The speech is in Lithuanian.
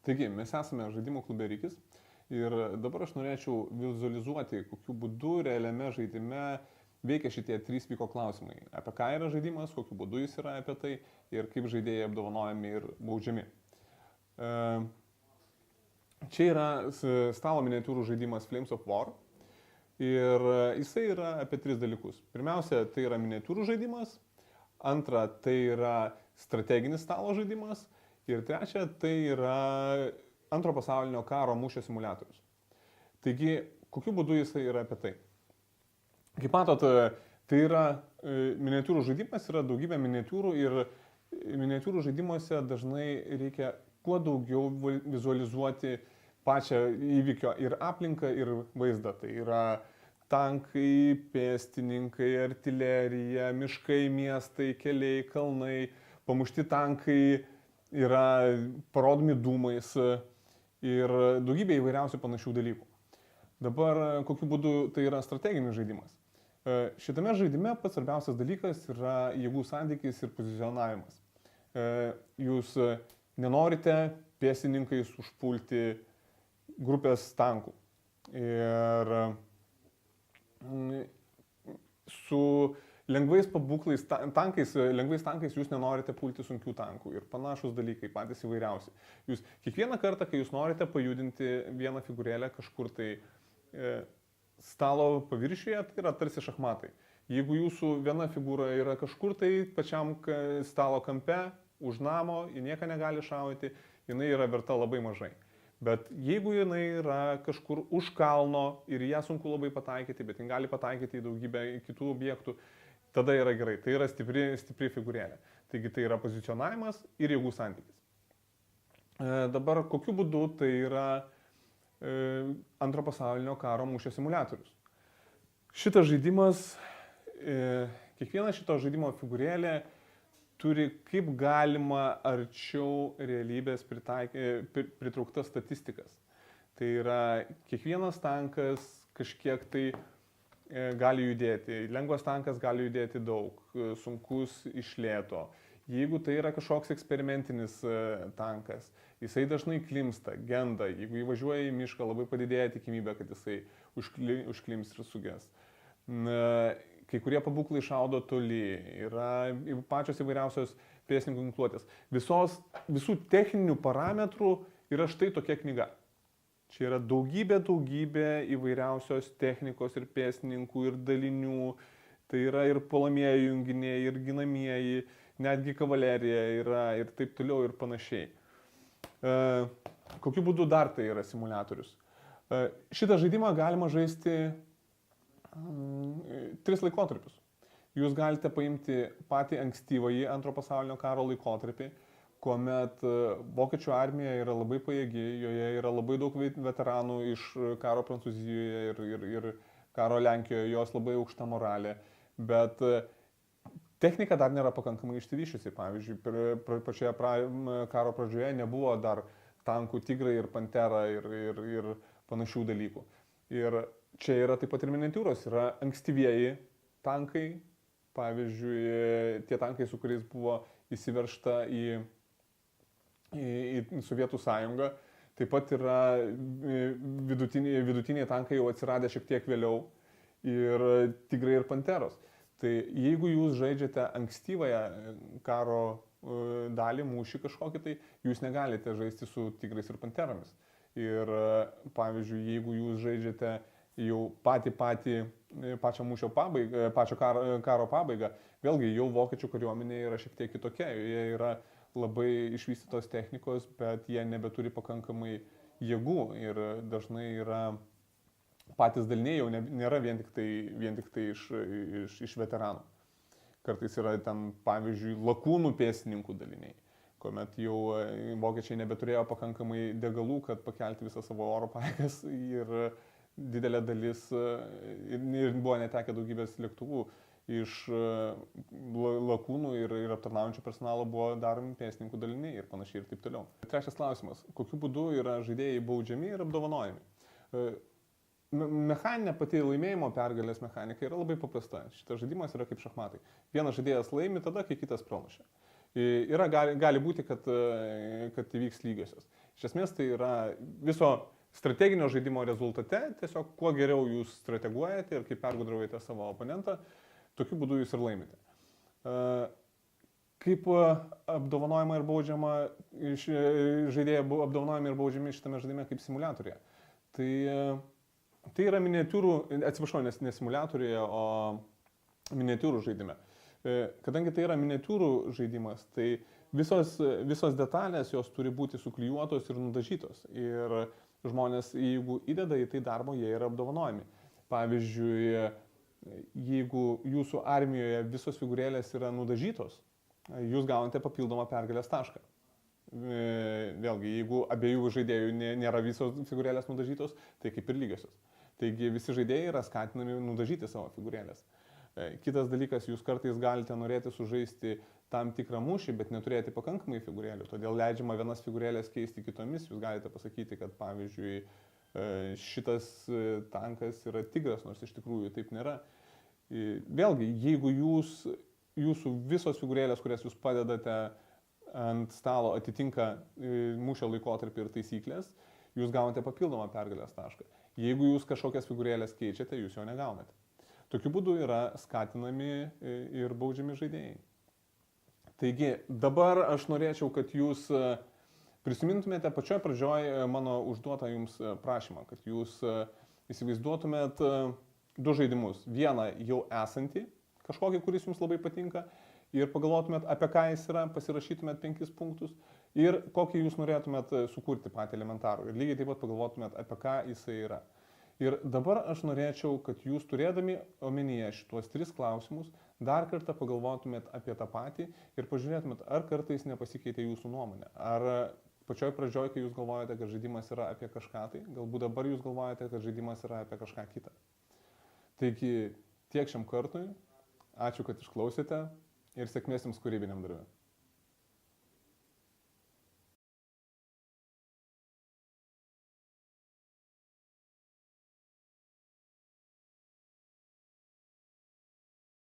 Taigi, mes esame žaidimų klube Rikis ir dabar aš norėčiau vizualizuoti, kokiu būdu realiame žaidime veikia šitie 3 vyko klausimai. Apie ką yra žaidimas, kokiu būdu jis yra apie tai ir kaip žaidėjai apdovanojami ir baudžiami. Čia yra stalo miniatiūrų žaidimas Flames of War ir jisai yra apie 3 dalykus. Pirmiausia, tai yra miniatiūrų žaidimas, antra, tai yra strateginis stalo žaidimas ir trečia, tai yra antro pasaulinio karo mūšio simuliatorius. Taigi, kokiu būdu jisai yra apie tai? Kaip matot, tai yra miniatiūrų žaidimas, yra daugybė miniatiūrų ir miniatiūrų žaidimuose dažnai reikia kuo daugiau vizualizuoti pačią įvykio ir aplinką, ir vaizdą. Tai yra tankai, pėstininkai, artilerija, miškai, miestai, keliai, kalnai, pamušti tankai, yra parodomi dūmais ir daugybė įvairiausių panašių dalykų. Dabar kokiu būdu tai yra strateginis žaidimas? Šitame žaidime pats svarbiausias dalykas yra jėgų santykis ir pozicionavimas. Jūs nenorite pėstininkais užpulti grupės tankų. Ir su lengvais pabūklais tankais jūs nenorite pulti sunkių tankų ir panašus dalykai, patys įvairiausi. Jūs kiekvieną kartą, kai jūs norite pajudinti vieną figūrėlę kažkur tai stalo paviršiuje, tai yra tarsi šachmatai. Jeigu jūsų viena figūra yra kažkur tai pačiam stalo kampe, už namo, ji nieko negali šaudyti, jinai yra verta labai mažai. Bet jeigu jinai yra kažkur už kalno ir ją sunku labai pataikyti, bet jin gali pataikyti į daugybę kitų objektų, tada yra gerai. Tai yra stipri figūrėlė. Taigi tai yra pozicionavimas ir jėgų santykis. Dabar kokiu būdu tai yra antro pasaulinio karo mūšio simuliatorius. Šitas žaidimas, kiekviena šito žaidimo figūrėlė turi kaip galima arčiau realybės pritrauktas statistikas. Tai yra kiekvienas tankas kažkiek tai gali judėti. Lengvas tankas gali judėti daug, sunkus iš lėto. Jeigu tai yra kažkoks eksperimentinis tankas, jisai dažnai klimsta, genda. Jeigu įvažiuoja į mišką, labai padidėja tikimybė, kad jisai užklims ir suges. Kai kurie pabūklai šaudo toli, yra pačios įvairiausios pėstininkų ginkluotės. Visų techninių parametrų yra štai tokia knyga. Čia yra daugybė įvairiausios technikos ir pėstininkų ir dalinių. Tai yra ir puolamieji junginiai, ir ginamieji, netgi kavalerija yra ir taip toliau ir panašiai. Kokiu būdu dar tai yra simuliatorius? Šitą žaidimą galima žaisti 3 laikotarpius. Jūs galite paimti patį ankstyvąjį antro pasaulinio karo laikotarpį, kuomet vokiečių armija yra labai pajėgi, joje yra labai daug veteranų iš karo Prancūzijoje ir karo Lenkijoje, jos labai aukšta moralė, bet technika dar nėra pakankamai išsivyščiusi. Pavyzdžiui, pačioje karo pradžioje nebuvo dar tankų Tigrai ir Pantera ir panašių dalykų. Ir čia yra taip pat ir miniatiūros, yra ankstyvieji tankai, pavyzdžiui, tie tankai, su kuriais buvo įsiveržta į Sovietų sąjungą. Taip pat yra vidutiniai tankai jau atsiradę šiek tiek vėliau ir Tigrai ir Panteros. Tai jeigu jūs žaidžiate ankstyvąją karo dalį, mūšį kažkokį, tai jūs negalite žaisti su Tigrais ir Panteromis. Ir pavyzdžiui, jeigu jūs žaidžiate jau pačią mūšio pabaigą, pačio karo pabaigą, vėlgi jau vokiečių kariuomenė yra šiek tiek kitokia. Jie yra labai išvystytos technikos, bet jie nebeturi pakankamai jėgų ir dažnai yra patys daliniai jau nėra vien tik tai iš veteranų. Kartais yra ten, pavyzdžiui, lakūnų pėstininkų daliniai, kuomet jau vokiečiai nebeturėjo pakankamai degalų, kad pakelti visą savo oro pajėgas ir didelė dalis ir buvo netekę daugybės lėktuvų iš lakūnų ir aptarnaujančių personalo buvo daromi pėstininkų daliniai ir panašiai ir taip toliau. Trečias klausimas. Kokiu būdu yra žaidėjai baudžiami ir apdovanojami? Mechaninė pati laimėjimo pergalės mechanika yra labai paprasta. Šitas žaidimas yra kaip šachmatai. Vienas žaidėjas laimi tada, kai kitas pralošia. Gali būti, kad įvyks lygiosios. Iš esmės tai yra viso strateginio žaidimo rezultate, tiesiog kuo geriau jūs strateguojate ir kaip pergudraujate savo oponentą, tokiu būdu jūs ir laimite. Kaip apdovanojama ir baudžiama, žaidėjai apdovanojami ir baudžiami šitame žaidime kaip simuliatorėje. Tai yra miniatiūrų, atsiprašau, ne simuliatorėje, o miniatiūrų žaidime. Kadangi tai yra miniatiūrų žaidimas, tai visos detalės jos turi būti suklijuotos ir nudažytos. Ir žmonės, jeigu įdeda į tai darbo, jie yra apdovanojami. Pavyzdžiui, jeigu jūsų armijoje visos figūrėlės yra nudažytos, jūs gaunate papildomą pergalės tašką. Vėlgi, jeigu abiejų žaidėjų nėra visos figūrėlės nudažytos, tai kaip ir lygiosios. Taigi visi žaidėjai yra skatinami nudažyti savo figūrėlės. Kitas dalykas, jūs kartais galite norėti sužaisti tam tikrą mūšį, bet neturėti pakankamai figūrėlių. Todėl leidžiama vienas figūrėlės keisti kitomis. Jūs galite pasakyti, kad pavyzdžiui šitas tankas yra tigras, nors iš tikrųjų taip nėra. Vėlgi, jeigu jūsų visos figūrėlės, kurias jūs padedate ant stalo, atitinka mūšio laikotarpį ir taisyklės, jūs gaunate papildomą pergalės tašką. Jeigu jūs kažkokias figūrėlės keičiate, jūs jo negaunate. Tokiu būdu yra skatinami ir baudžiami žaidėjai. Taigi, dabar aš norėčiau, kad jūs prisimintumėte pačioje pradžioje mano užduotą jums prašymą, kad jūs įsivaizduotumėt du žaidimus. Vieną jau esantį, kažkokį, kuris jums labai patinka, ir pagalvotumėt, apie ką jis yra, pasirašytumėt 5 punktus ir kokį jūs norėtumėt sukurti patį elementarų. Ir lygiai taip pat pagalvotumėt, apie ką jisai yra. Ir dabar aš norėčiau, kad jūs turėdami omenyje šituos 3 klausimus, dar kartą pagalvotumėt apie tą patį ir pažiūrėtumėt, ar kartais nepasikeitė jūsų nuomonė. Ar pačioj pradžioj, kai jūs galvojate, kad žaidimas yra apie kažką tai, galbūt dabar jūs galvojate, kad žaidimas yra apie kažką kitą. Taigi, tiek šiam kartui. Ačiū, kad išklausėte ir sėkmės jums kūrybiniam darbe.